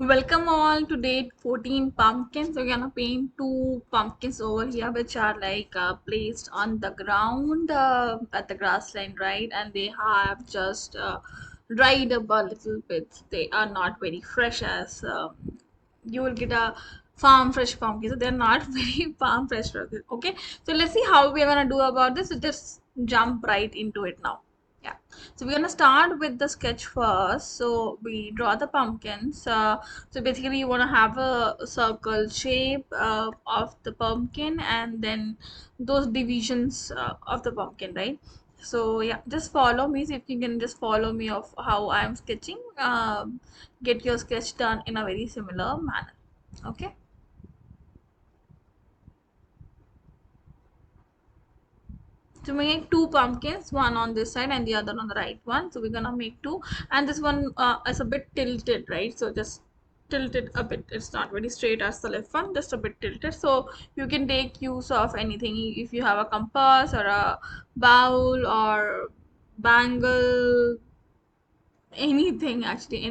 Welcome all to day 14 pumpkins. We're gonna paint two pumpkins over here, which are placed on the ground at the grassland, right? And they have just dried up a little bit. They are not very fresh as you will get a farm fresh pumpkin. So they're not very farm fresh. Okay, so let's see how we're gonna do about this. So just jump right into it now. Yeah, so we're gonna start with the sketch first. So we draw the pumpkins. So basically, you wanna have a circle shape of the pumpkin, and then those divisions of the pumpkin, right? So yeah, just follow me. So if you can just follow me of how I'm sketching, get your sketch done in a very similar manner. Okay. To make two pumpkins, one on this side and the other on the right one. So we're gonna make two, and this one is a bit tilted, right? So just tilt it a bit. It's not very straight as the left one, just a bit tilted. So you can take use of anything if you have a compass or a bowl or bangle, anything actually,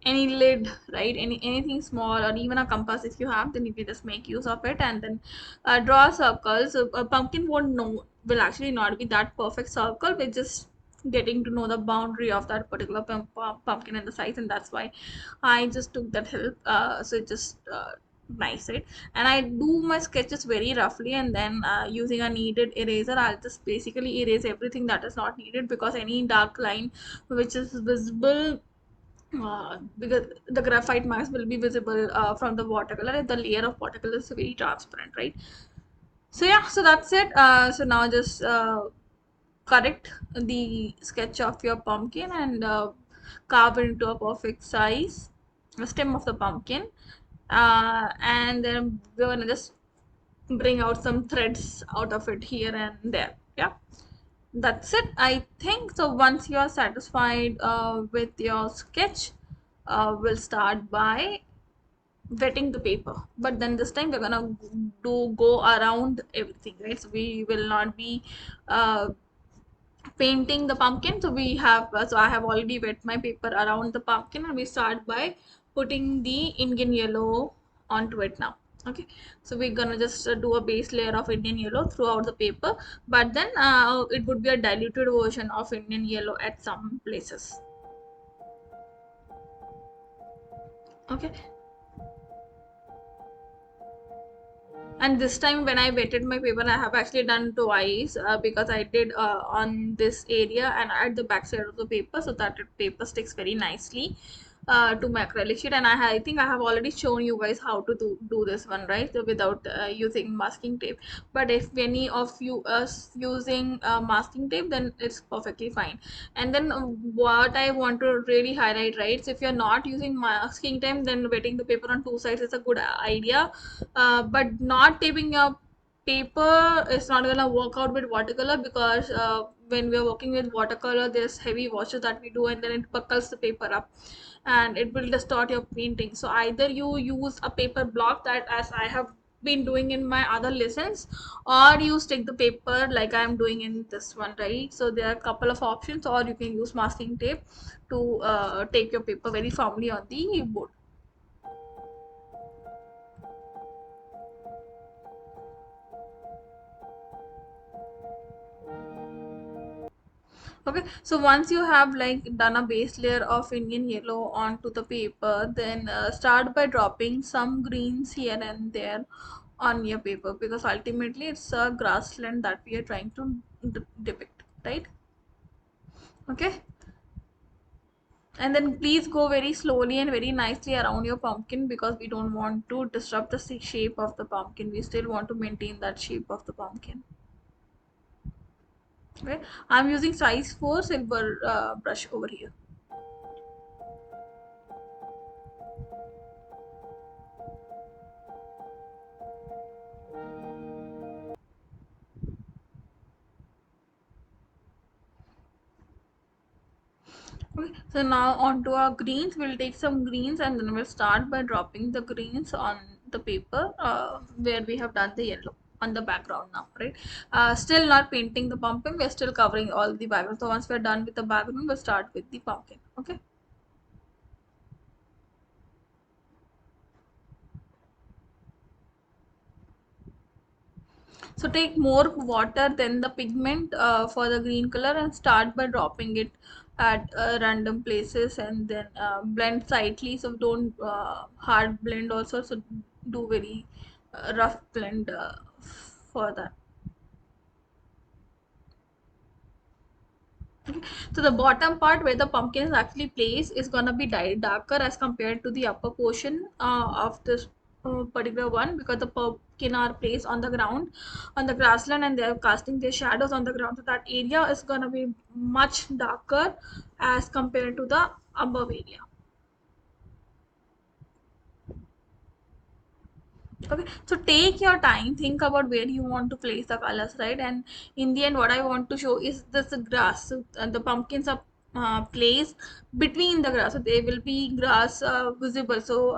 any lid, right? Anything small or even a compass if you have, then you can just make use of it and then draw circles. So a pumpkin won't know, will actually not be that perfect circle. We're just getting to know the boundary of that particular pumpkin and the size, and that's why I just took that help. So it just nice, right? And I do my sketches very roughly, and then using a kneaded eraser, I'll just basically erase everything that is not needed, because any dark line which is visible, because the graphite marks will be visible from the watercolor, and the layer of watercolor is very transparent, right? So yeah, so that's it. So now just correct the sketch of your pumpkin and carve it into a perfect size, the stem of the pumpkin, and then we're gonna just bring out some threads out of it here and there. Yeah, that's it, I think. So once you are satisfied with your sketch, we'll start by wetting the paper. But then this time we're gonna do go around everything, right? So we will not be uh, painting the pumpkin. So we have so I have already wet my paper around the pumpkin, and we start by putting the Indian yellow onto it now. Okay, so we're gonna just do a base layer of Indian yellow throughout the paper, but then it would be a diluted version of Indian yellow at some places. Okay, and this time when I wetted my paper, I have actually done twice, because I did on this area and at the back side of the paper, so that paper sticks very nicely to my acrylic sheet. And I think I have already shown you guys how to do this one, right? So without using masking tape. But if any of you is using masking tape, then it's perfectly fine. And then what I want to really highlight, right? So if you're not using masking tape, then wetting the paper on two sides is a good idea, but not taping your paper is not gonna work out with watercolor, because when we're working with watercolor, there's heavy washes that we do, and then it buckles the paper up and it will distort your painting. So either you use a paper block, that as I have been doing in my other lessons, or you stick the paper like I'm doing in this one, right? So there are a couple of options, or you can use masking tape to tape your paper very firmly on the board. Okay, so once you have done a base layer of Indian yellow onto the paper, then start by dropping some greens here and there on your paper, because ultimately it's a grassland that we are trying to depict, right? Okay, and then please go very slowly and very nicely around your pumpkin, because we don't want to disrupt the shape of the pumpkin. We still want to maintain that shape of the pumpkin. Okay, I'm using size 4 silver brush over here. Okay, so now onto our greens, we'll take some greens and then we'll start by dropping the greens on the paper where we have done the yellow on the background now, right? Still not painting the pumpkin, we're still covering all the background. So once we're done with the background, we'll start with the pumpkin. Okay. So take more water than the pigment for the green color and start by dropping it at random places, and then blend slightly. So don't hard blend also. So do very rough blend for that. Okay. So the bottom part where the pumpkin is actually placed is gonna be darker as compared to the upper portion of this particular one, because the pumpkin are placed on the ground, on the grassland, and they are casting their shadows on the ground. So that area is gonna be much darker as compared to the above area. Okay, so take your time, think about where you want to place the colors, right? And in the end, what I want to show is this grass. So, the pumpkins are placed between the grass, so there will be grass visible. So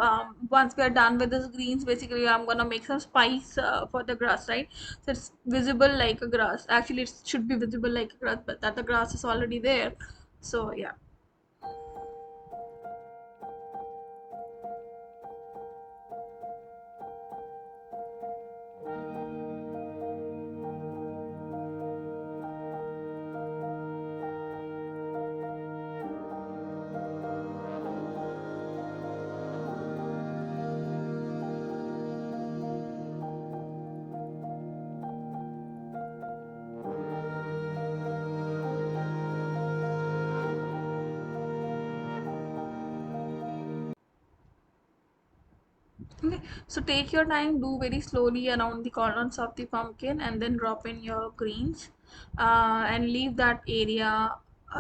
once we are done with this greens, basically I'm gonna make some spice for the grass, right? So it's visible like a grass. Actually, it should be visible like a grass, but that the grass is already there. So yeah. Okay, so take your time, do very slowly around the corners of the pumpkin, and then drop in your greens, and leave that area,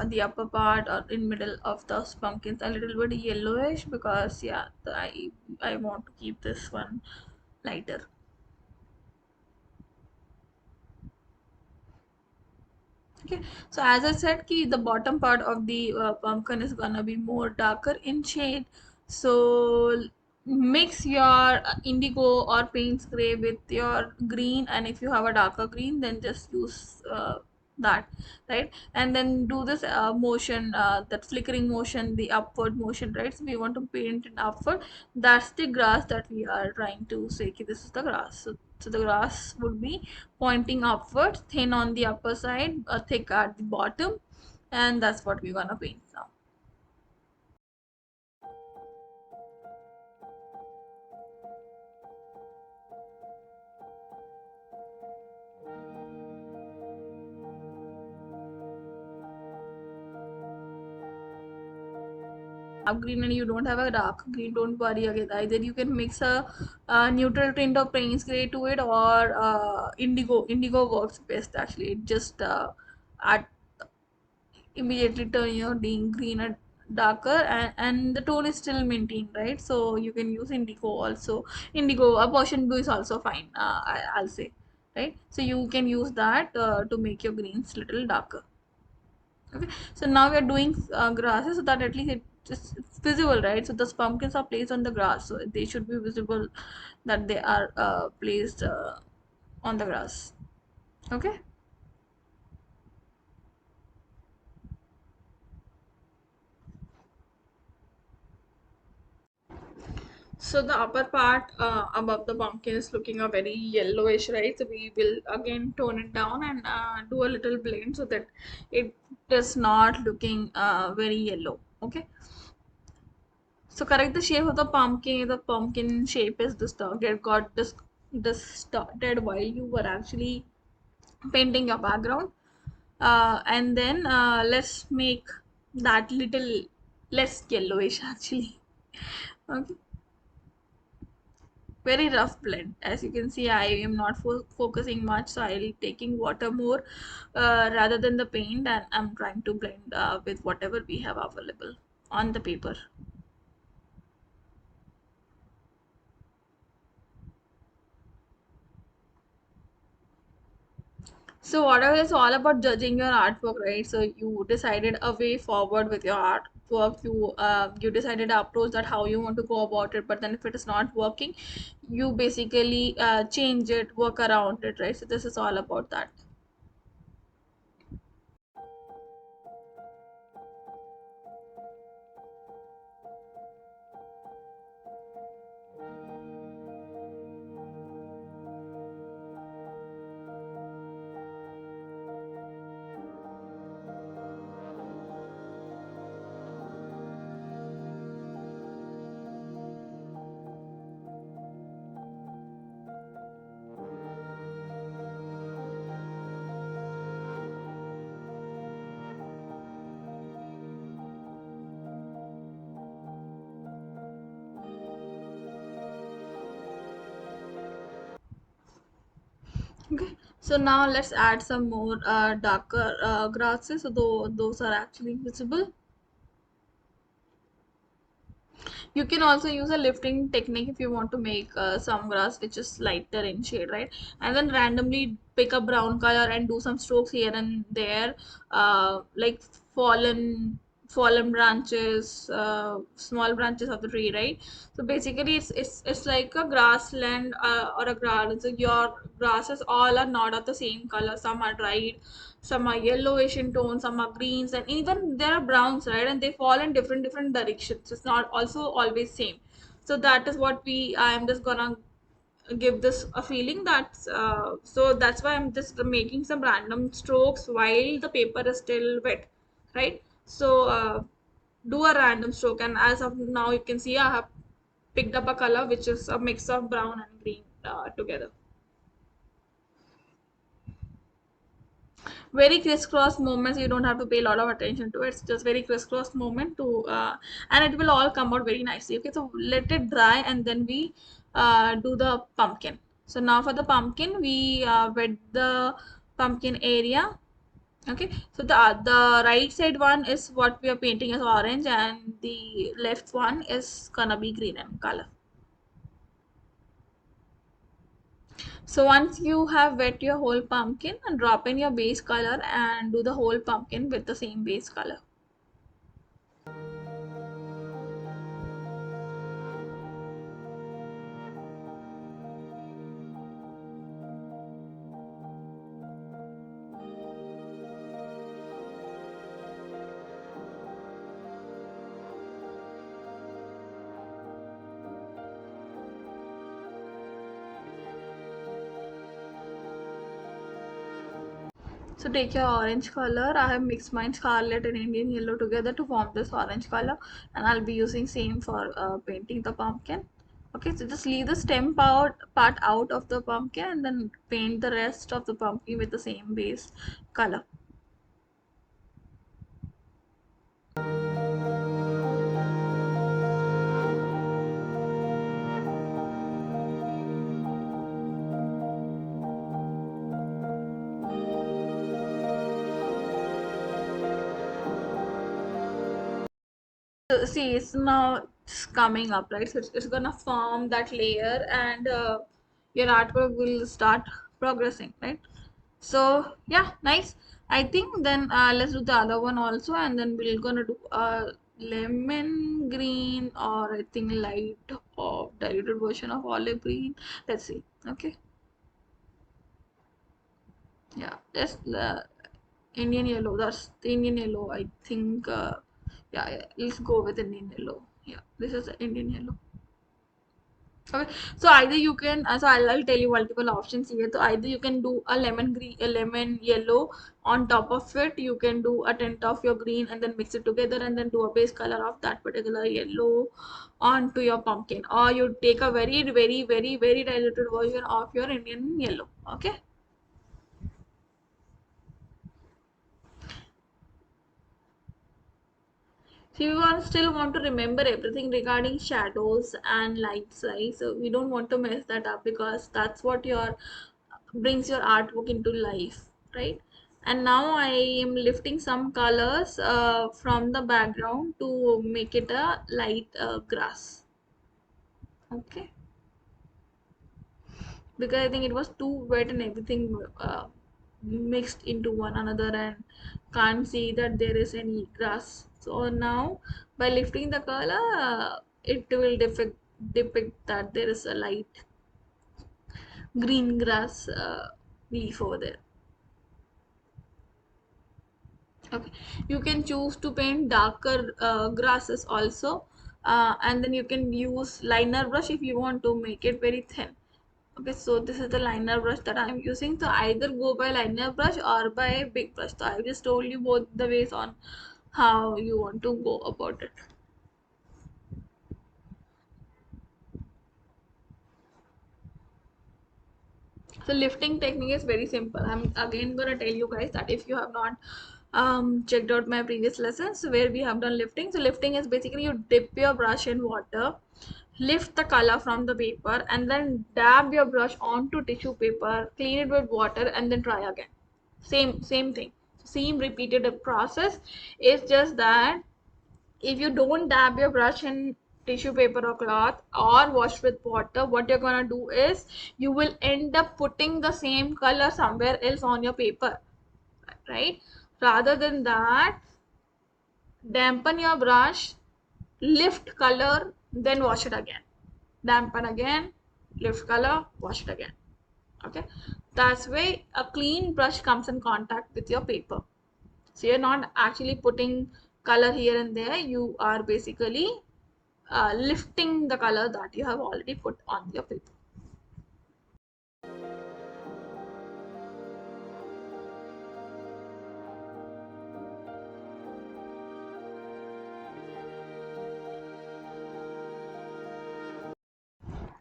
the upper part or in middle of those pumpkins a little bit yellowish, because yeah, I want to keep this one lighter. Okay, so as I said, ki the bottom part of the pumpkin is gonna be more darker in shade. So mix your indigo or paints gray with your green, and if you have a darker green, then just use that, right? And then do this motion, that flickering motion, the upward motion, right? So we want to paint it upward. That's the grass that we are trying to say. Ki this is the grass. So the grass would be pointing upwards, thin on the upper side, thick at the bottom, and that's what we're gonna paint now. Have green and you don't have a dark green, don't worry again. Either you can mix a neutral tint of Payne's gray to it, or indigo. Indigo works best actually. It just add immediately turn your green and darker, and the tone is still maintained, right? So you can use indigo also. Indigo, a Persian blue is also fine, I'll say, right? So you can use that to make your greens little darker. Okay, so now we are doing grasses, so that at least it's visible, right? So those pumpkins are placed on the grass, so they should be visible that they are placed on the grass. Okay. So the upper part above the pumpkin is looking a very yellowish, right? So we will again tone it down and do a little blend so that it is not looking very yellow. Okay. So correct the shape of the pumpkin. The pumpkin shape is distorted, got distorted while you were actually painting your background. And then let's make that little less yellowish actually. Okay. Very rough blend. As you can see, I am not focusing much, so I'll taking water more rather than the paint, and I'm trying to blend with whatever we have available on the paper. So whatever is all about judging your artwork, right? So you decided a way forward with your artwork. You decided a approach that how you want to go about it. But then if it is not working, you basically change it, work around it, right? So this is all about that. Okay, so now let's add some more darker grasses, so those are actually visible. You can also use a lifting technique if you want to make some grass which is lighter in shade, right? And then randomly pick a brown color and do some strokes here and there, like fallen fallen branches, small branches of the tree, right? So basically it's like a grassland or a garden. So your grasses all are not of the same color. Some are dried, some are yellowish in tone, some are greens, and even there are browns, right? And they fall in different directions. It's not also always same. So that is what we I am just gonna give this a feeling that so that's why I'm just making some random strokes while the paper is still wet, right? So do a random stroke, and as of now you can see I have picked up a color which is a mix of brown and green together. Very crisscross movements, you don't have to pay a lot of attention to it. It's just very crisscross movement to and it will all come out very nicely. Okay, so let it dry and then we do the pumpkin. So now for the pumpkin we wet the pumpkin area. Okay, so the right side one is what we are painting as orange and the left one is gonna be green in color. So once you have wet your whole pumpkin, and drop in your base color and do the whole pumpkin with the same base color. So take your orange color. I have mixed mine scarlet and Indian yellow together to form this orange color, and I'll be using same for painting the pumpkin. Okay, so just leave the stem part out of the pumpkin and then paint the rest of the pumpkin with the same base color. So see, it's now it's coming up, right? So it's gonna form that layer, and your artwork will start progressing, right? So yeah, nice. I think then let's do the other one also, and then we're gonna do a lemon green or I think light or diluted version of olive green. Let's see. Okay, yeah, that's the Indian yellow. That's the Indian yellow. I think. Yeah, let's go with Indian yellow. Yeah, this is the Indian yellow. Okay, so either you can, so I'll tell you multiple options here. So either you can do a lemon green, a lemon yellow on top of it. You can do a tint of your green and then mix it together and then do a base color of that particular yellow onto your pumpkin. Or you take a very diluted version of your Indian yellow. Okay. So we still want to remember everything regarding shadows and lights, right? So we don't want to mess that up because that's what your brings your artwork into life, right? And now I am lifting some colors from the background to make it a light grass. Okay, because I think it was too wet and everything mixed into one another and can't see that there is any grass. So now by lifting the color, it will depict that there is a light green grass leaf over there. Okay, you can choose to paint darker grasses also, and then you can use liner brush if you want to make it very thin. Okay, so this is the liner brush that I'm using. So either go by liner brush or by big brush. So I just told you both the ways on how you want to go about it. So lifting technique is very simple. I'm again gonna tell you guys that if you have not checked out my previous lessons where we have done lifting. So lifting is basically you dip your brush in water lift the color from the paper and then dab your brush onto tissue paper, clean it with water, and then try again. Same thing. Same repeated process. It's just that if you don't dab your brush in tissue paper or cloth or wash with water, what you're gonna do is you will end up putting the same color somewhere else on your paper, right? Rather than that, dampen your brush, lift color, then wash it again. Dampen again, lift color, wash it again. Okay, that's why a clean brush comes in contact with your paper. So you're not actually putting color here and there, you are basically lifting the color that you have already put on your paper.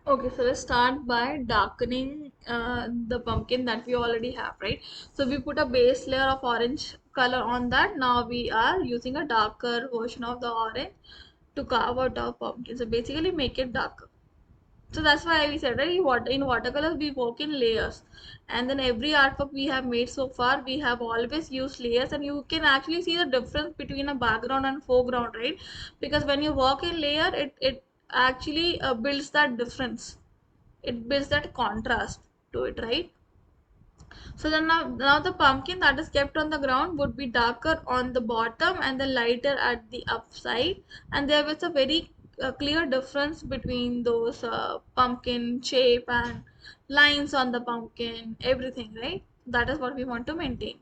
Okay, so let's start by darkening the pumpkin that we already have, right? So we put a base layer of orange color on that. Now we are using a darker version of the orange to carve out our pumpkin. So basically make it darker. So that's why we said, right, in watercolors we work in layers, and then every artwork we have made so far we have always used layers, and you can actually see the difference between a background and foreground, right? Because when you work in layer, it actually builds that difference, it builds that contrast to it, right? So then now the pumpkin that is kept on the ground would be darker on the bottom and then lighter at the upside, and there was a very clear difference between those pumpkin shape and lines on the pumpkin, everything, right? That is what we want to maintain.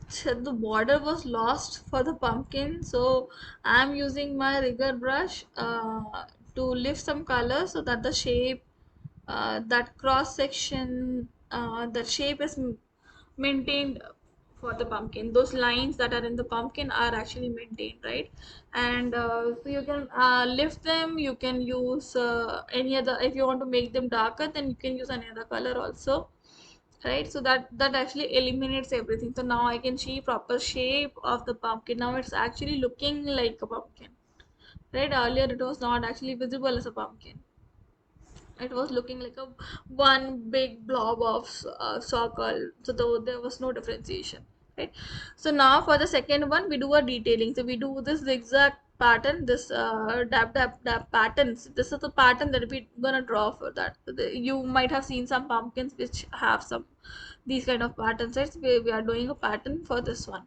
So the border was lost for the pumpkin, so I'm using my rigger brush to lift some color so that the shape, that cross section, that shape is maintained for the pumpkin. Those lines that are in the pumpkin are actually maintained, right? And so you can lift them, you can use any other, if you want to make them darker then you can use any other color also, right? So that actually eliminates everything. So now I can see proper shape of the pumpkin. Now it's actually looking like a pumpkin, right? Earlier it was not actually visible as a pumpkin, it was looking like a one big blob of circle, so though there was no differentiation, right? So now for the second one we do a detailing, so we do this zigzag pattern, this dab dab dab patterns. This is the pattern that we're gonna draw for that. You might have seen some pumpkins which have some these kind of patterns, right? So we are doing a pattern for this one.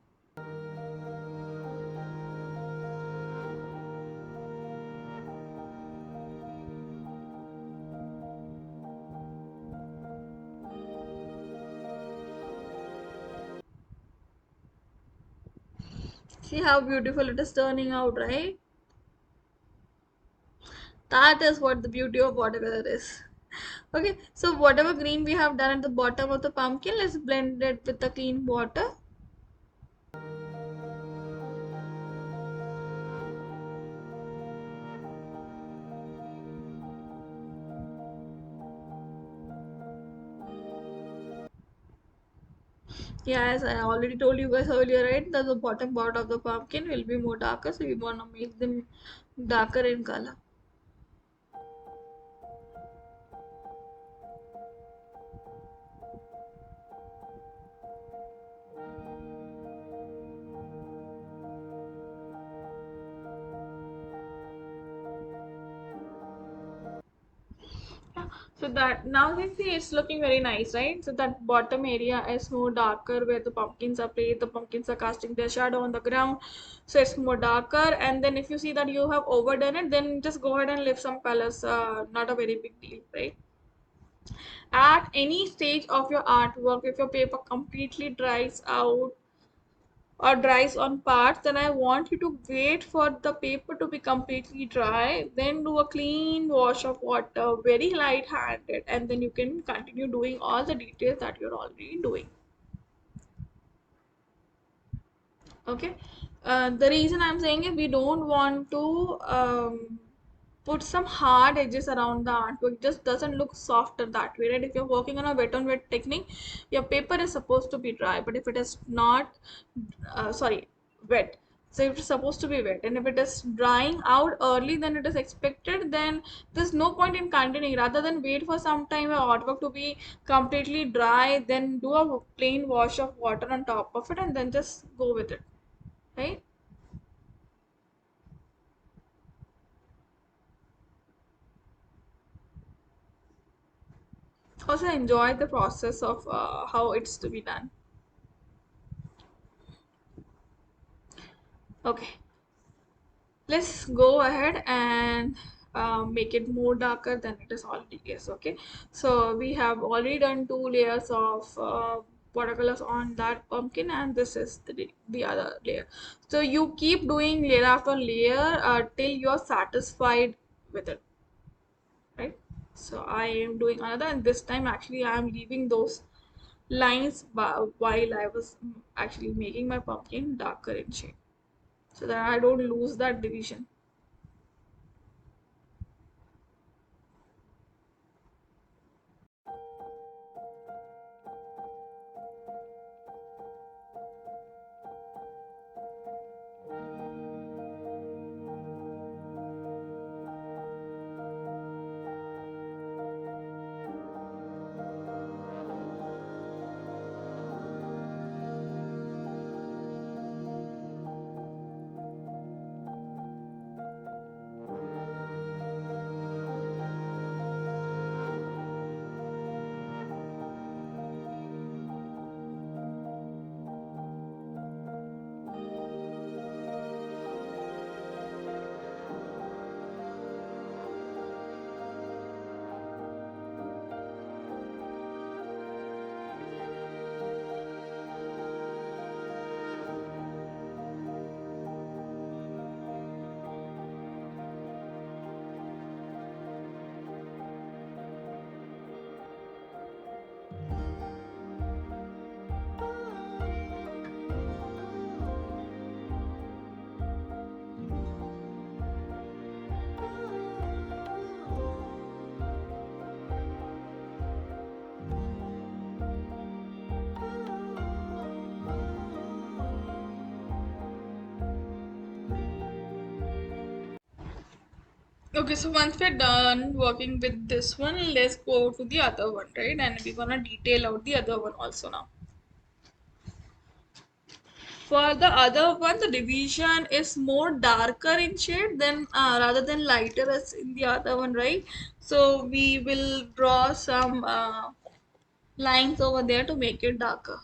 See how beautiful it is turning out, right? That is what the beauty of watercolor is. Okay, so whatever green we have done at the bottom of the pumpkin, let's blend it with the clean water. Yeah, as I already told you guys earlier, right, that the bottom part of the pumpkin will be more darker, so we want to make them darker in color. So that now you see it's looking very nice, right? So that bottom area is more darker where the pumpkins are placed. The pumpkins are casting their shadow on the ground, so it's more darker. And then if you see that you have overdone it, then just go ahead and lift some colors. Not a very big deal, right? At any stage of your artwork, if your paper completely dries out or dries on parts, then I want you to wait for the paper to be completely dry, then do a clean wash of water, very light handed, and then you can continue doing all the details that you're already doing. Okay, The reason I'm saying is we don't want to put some hard edges around the artwork. It just doesn't look softer that way, right? If you're working on a wet on wet technique, your paper is supposed to be dry, but if it is not, sorry, wet. So it's supposed to be wet, and if it is drying out early than it is expected, then there's no point in continuing. Rather than wait for some time your artwork to be completely dry, then do a plain wash of water on top of it, and then just go with it, right? Also enjoy the process of how it's to be done. Okay, let's go ahead and make it more darker than it is already is. Okay, so we have already done two layers of watercolors on that pumpkin, and this is the other layer. So you keep doing layer after layer till you're satisfied with it, right? So I am doing another, and this time actually I am leaving those lines while I was actually making my pumpkin darker in shade so that I don't lose that division. Okay, so once we're done working with this one, let's go to the other one, right? And we're gonna detail out the other one also now. For the other one, the division is more darker in shade than rather than lighter as in the other one, right? So we will draw some lines over there to make it darker.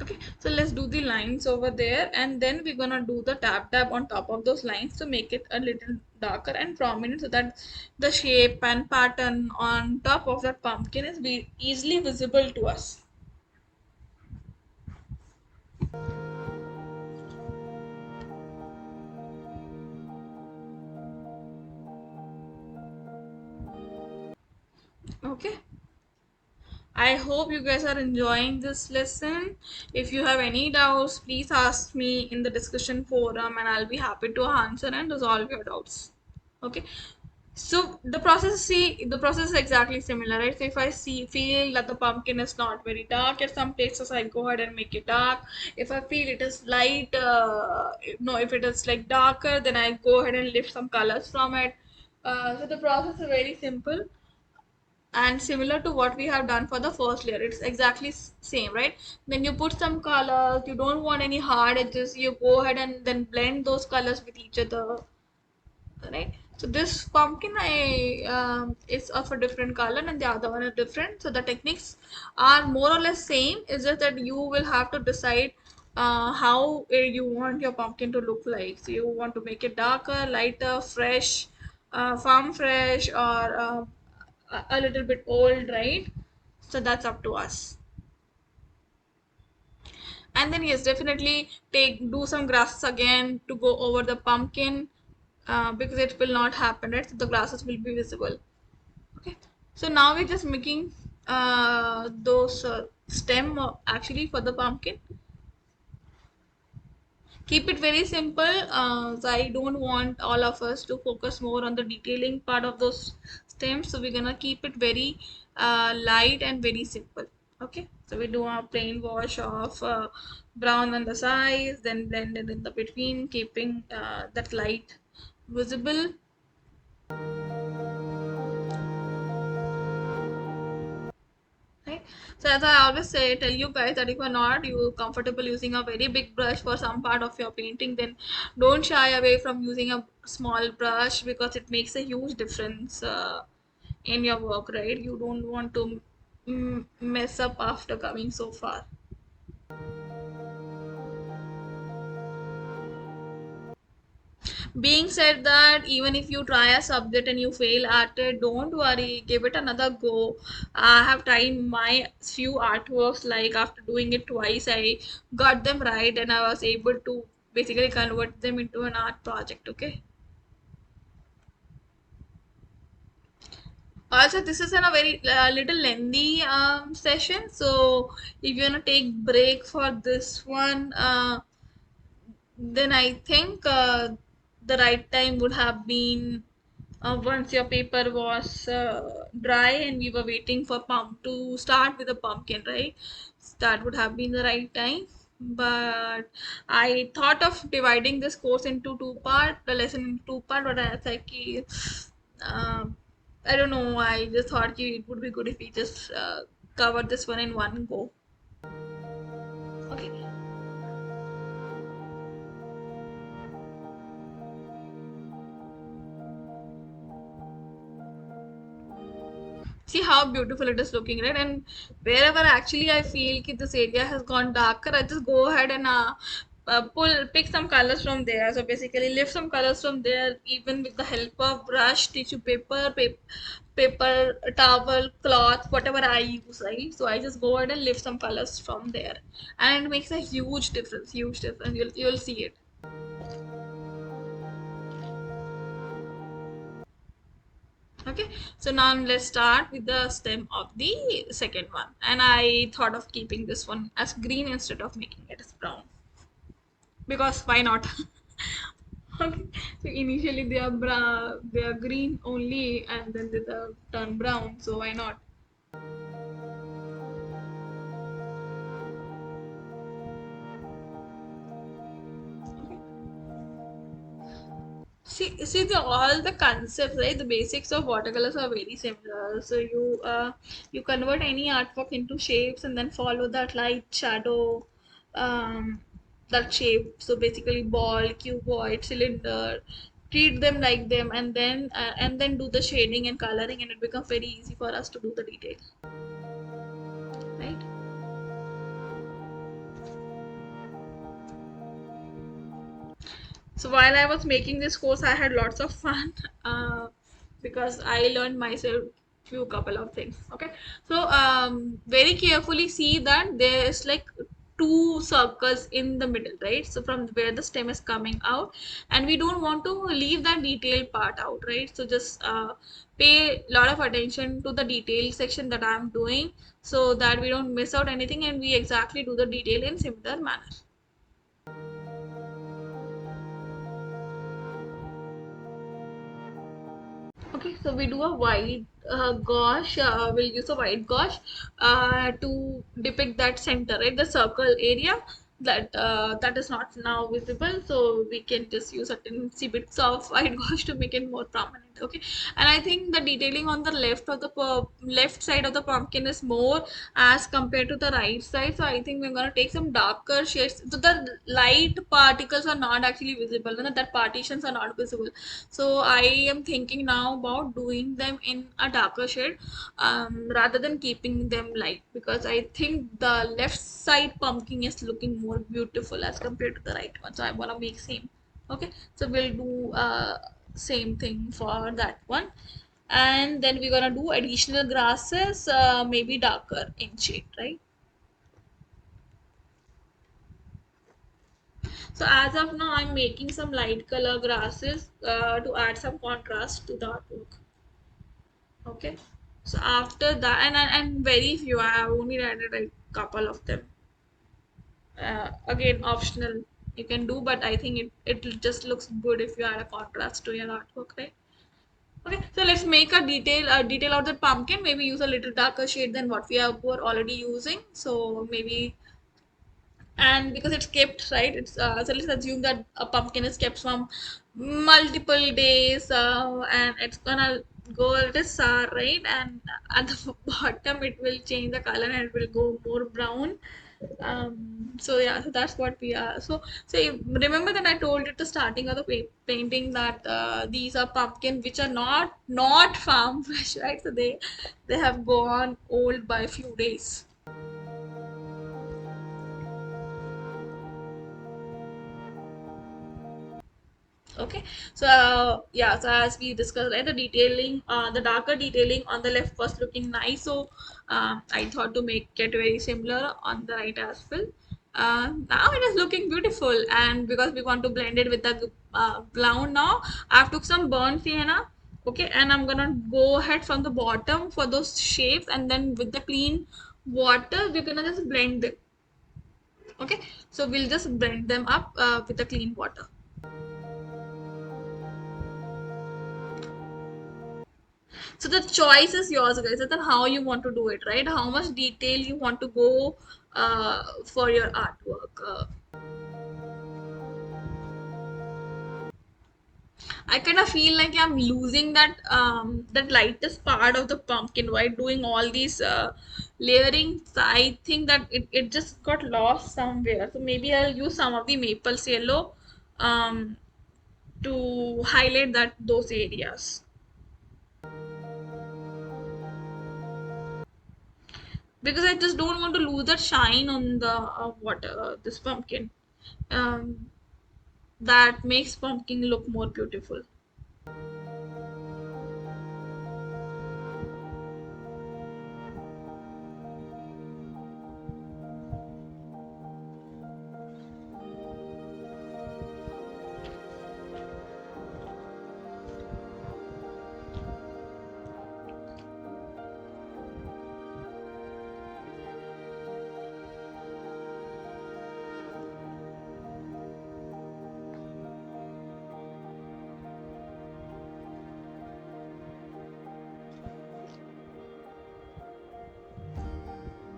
Okay, so let's do the lines over there, and then we're gonna do the tap on top of those lines to make it a little darker and prominent so that the shape and pattern on top of that pumpkin is easily visible to us. Okay, I hope you guys are enjoying this lesson. If you have any doubts, please ask me in the discussion forum, and I'll be happy to answer and resolve your doubts. Okay, so the process is exactly similar, right? So if I feel that the pumpkin is not very dark at some places, I go ahead and make it dark. If I feel it is light, no, if it is like darker, then I go ahead and lift some colors from it. So the process is very simple and similar to what we have done for the first layer. It's exactly same, right? Then you put some colors. You don't want any hard edges. You go ahead and then blend those colors with each other, right? So this pumpkin I is of a different color and the other one is different. So the techniques are more or less same. It's just that you will have to decide how you want your pumpkin to look like. So you want to make it darker, lighter, fresh, farm fresh, or a little bit old, right? So that's up to us. And then yes, definitely take do some grasses again to go over the pumpkin because it will not happen, right? So the grasses will be visible. Okay, so now we're just making those stem actually for the pumpkin. Keep it very simple. So I don't want all of us to focus more on the detailing part of those stems, so we're gonna keep it very light and very simple. Okay, so we do our plain wash of brown on the sides, then blend it in the between, keeping that light visible. Right. So as I always say, tell you guys that if you're not you comfortable using a very big brush for some part of your painting, then don't shy away from using a small brush, because it makes a huge difference in your work, right? You don't want to mess up after coming so far. Being said that, even if you try a subject and you fail at it, don't worry, give it another go. I have tried my few artworks, like after doing it twice I got them right and I was able to basically convert them into an art project. Okay, also this is in a very little lengthy session, so if you want to take break for this one, then I think the right time would have been once your paper was dry and we were waiting for pump to start with the pumpkin, right? That would have been the right time. But I thought of dividing this course into two part, the lesson into two part, but I was like, um, I don't know. I just thought it would be good if we just cover this one in one go. Okay. See how beautiful it is looking, right? And wherever actually I feel that this area has gone darker, I just go ahead and pick some colors from there. So basically lift some colors from there, even with the help of brush, tissue paper, towel, cloth, whatever I use, right? So I just go ahead and lift some colors from there, and it makes a huge difference. You'll see it. Okay, so now let's start with the stem of the second one, and I thought of keeping this one as green instead of making it as brown, because why not? Okay, so initially they are green only, and then they turn brown, so why not? See all the concepts, right? The basics of watercolors are very similar. So you convert any artwork into shapes and then follow that light shadow, um, that shape. So basically, ball, cuboid, cylinder. Treat them like them, and then do the shading and coloring, and it becomes very easy for us to do the detail, right? So while I was making this course, I had lots of fun because I learned myself few couple of things. Okay, so very carefully see that there's like two circles in the middle, right? So from where the stem is coming out, and we don't want to leave that detailed part out, right? So just pay a lot of attention to the detail section that I'm doing, so that we don't miss out anything and we exactly do the detail in similar manner. Okay, so we do a white gouache. We'll use a white gouache to depict that center, right? The circle area that is not now visible. So we can just use certain bits of white gouache to make it more prominent. Okay, and I think the detailing on the left of the left side of the pumpkin is more as compared to the right side. So I think we're gonna take some darker shades. So the light particles are not actually visible. That partitions are not visible. So I am thinking now about doing them in a darker shade, rather than keeping them light, because I think the left side pumpkin is looking more beautiful as compared to the right one. So I want to make same. Okay, so we'll do same thing for that one, and then we're gonna do additional grasses, maybe darker in shade, right? So as of now, I'm making some light color grasses to add some contrast to the artwork. Okay. So after that, and very few, I have only added a couple of them. Again, optional you can do, but I think it just looks good if you add a contrast to your artwork, right? Okay, so let's make a detail of the pumpkin. Maybe use a little darker shade than what were already using. So maybe, and because it's kept, right, it's so let's assume that a pumpkin is kept from multiple days, and it's gonna go a little sour, right, and at the bottom it will change the color and it will go more brown. So yeah, so that's what we are. So you remember that I told you at the starting of the painting that these are pumpkin which are not farm fresh, right? So they have gone old by a few days. Okay, so yeah, so as we discussed, right, the detailing, the darker detailing on the left was looking nice, so I thought to make it very similar on the right as well. Now it is looking beautiful, and because we want to blend it with the brown now, I've took some burnt sienna. Okay, and I'm gonna go ahead from the bottom for those shapes, and then with the clean water we're gonna just blend them. Okay, so we'll just blend them up with the clean water. So the choice is yours, guys. It's on how you want to do it, right? How much detail you want to go for your artwork. I kind of feel like I'm losing that lightest part of the pumpkin while doing all these layering. So I think that it just got lost somewhere. So maybe I'll use some of the maple yellow um, to highlight those areas. Because I just don't want to lose that shine on the water this pumpkin. Um, that makes pumpkin look more beautiful.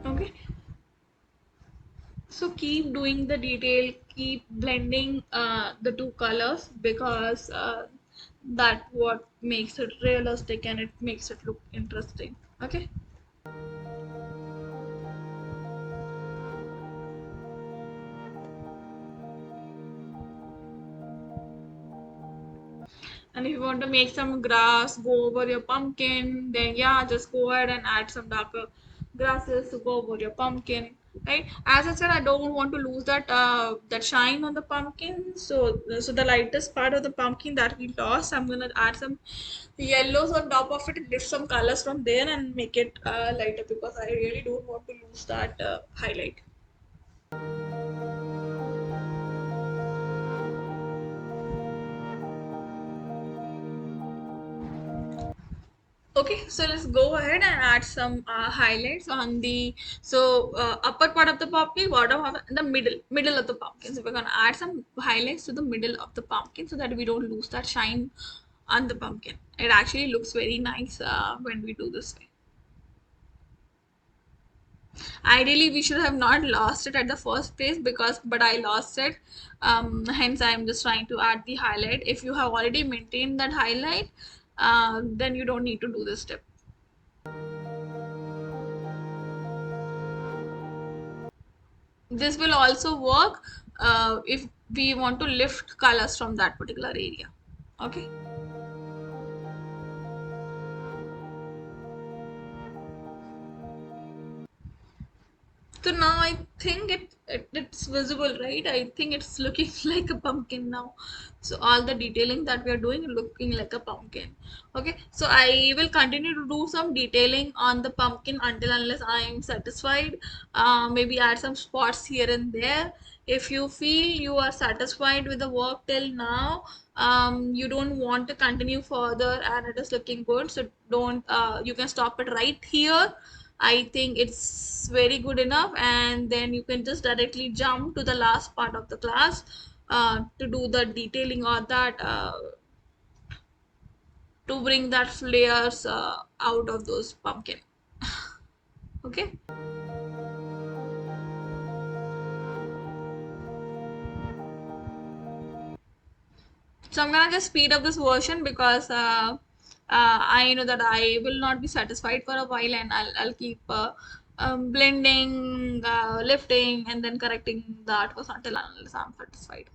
Okay, so keep doing the detail, keep blending the two colors because that what makes it realistic and it makes it look interesting. Okay. And if you want to make some grass go over your pumpkin, then yeah, just go ahead and add some darker grasses to go over your pumpkin. Right? As I said, I don't want to lose that shine on the pumpkin. So the lightest part of the pumpkin that we lost, I'm gonna add some yellows on top of it, lift some colors from there, and make it lighter because I really don't want to lose that highlight. Okay, so let's go ahead and add some highlights on the upper part of the pumpkin, bottom of the middle of the pumpkin. So we're gonna add some highlights to the middle of the pumpkin so that we don't lose that shine on the pumpkin. It actually looks very nice when we do this way. Ideally, we should have not lost it at the first place but I lost it. Hence, I'm just trying to add the highlight. If you have already maintained that highlight, then you don't need to do this step. This will also work if we want to lift colors from that particular area. Okay. So now I think it's visible, right? I think it's looking like a pumpkin now. So all the detailing that we are doing looking like a pumpkin. Okay, so I will continue to do some detailing on the pumpkin until unless I am satisfied. Maybe add some spots here and there. If you feel you are satisfied with the work till now, you don't want to continue further and it is looking good, so don't, you can stop it right here. I think it's very good enough, and then you can just directly jump to the last part of the class to do the detailing or that, to bring that flares out of those pumpkin. Okay. So I'm gonna just speed up this version because I know that I will not be satisfied for a while, and I'll keep blending, lifting, and then correcting the artwork until unless I'm satisfied.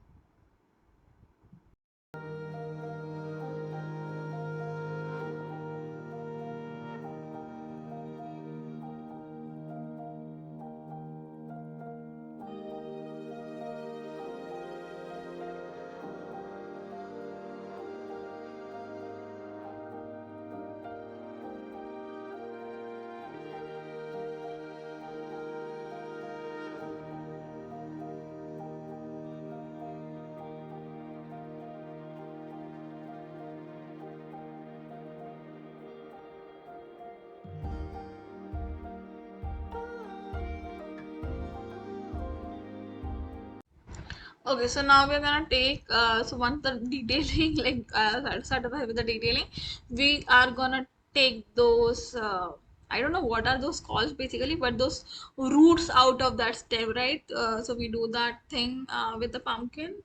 Okay, so now we're gonna take, so once the detailing, like satisfied with the detailing, we are gonna take those, I don't know what are those called basically, but those roots out of that stem, right? So we do that thing with the pumpkin.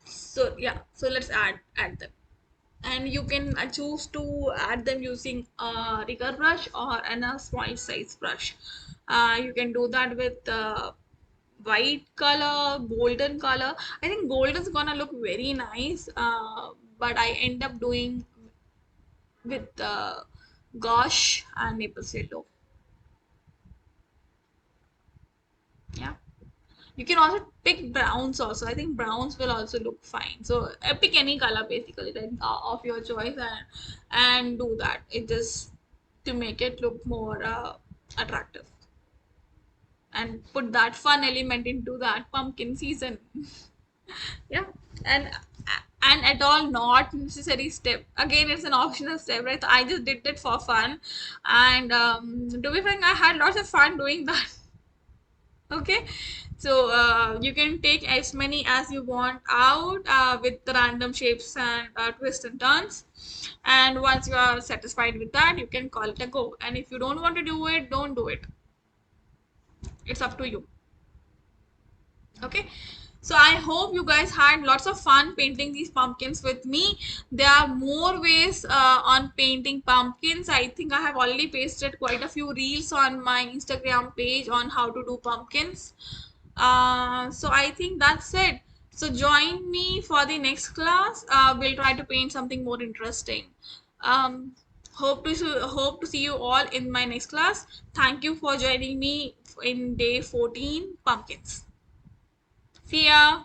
So yeah, so let's add them, and you can choose to add them using a rigger brush or a small size brush. You can do that with white color, golden color. I think gold is gonna look very nice, but I end up doing with gouache and maple yellow. Yeah. You can also pick browns also. I think browns will also look fine. So pick any color basically, right, of your choice, and do that. It just to make it look more attractive and put that fun element into that pumpkin season. Yeah, and and at all not necessary step. Again, it's an optional step, right? So I just did it for fun, and to be frank, I had lots of fun doing that. Okay, so you can take as many as you want out with the random shapes and twists and turns, and once you are satisfied with that, you can call it a go. And if you don't want to do it, don't do it. It's up to you. Okay, so I hope you guys had lots of fun painting these pumpkins with me. There are more ways on painting pumpkins. I think I have already pasted quite a few reels on my Instagram page on how to do pumpkins. So I think that's it. So join me for the next class. We'll try to paint something more interesting. um, hope to see you all in my next class. Thank you for joining me in day 14 pumpkins. See ya.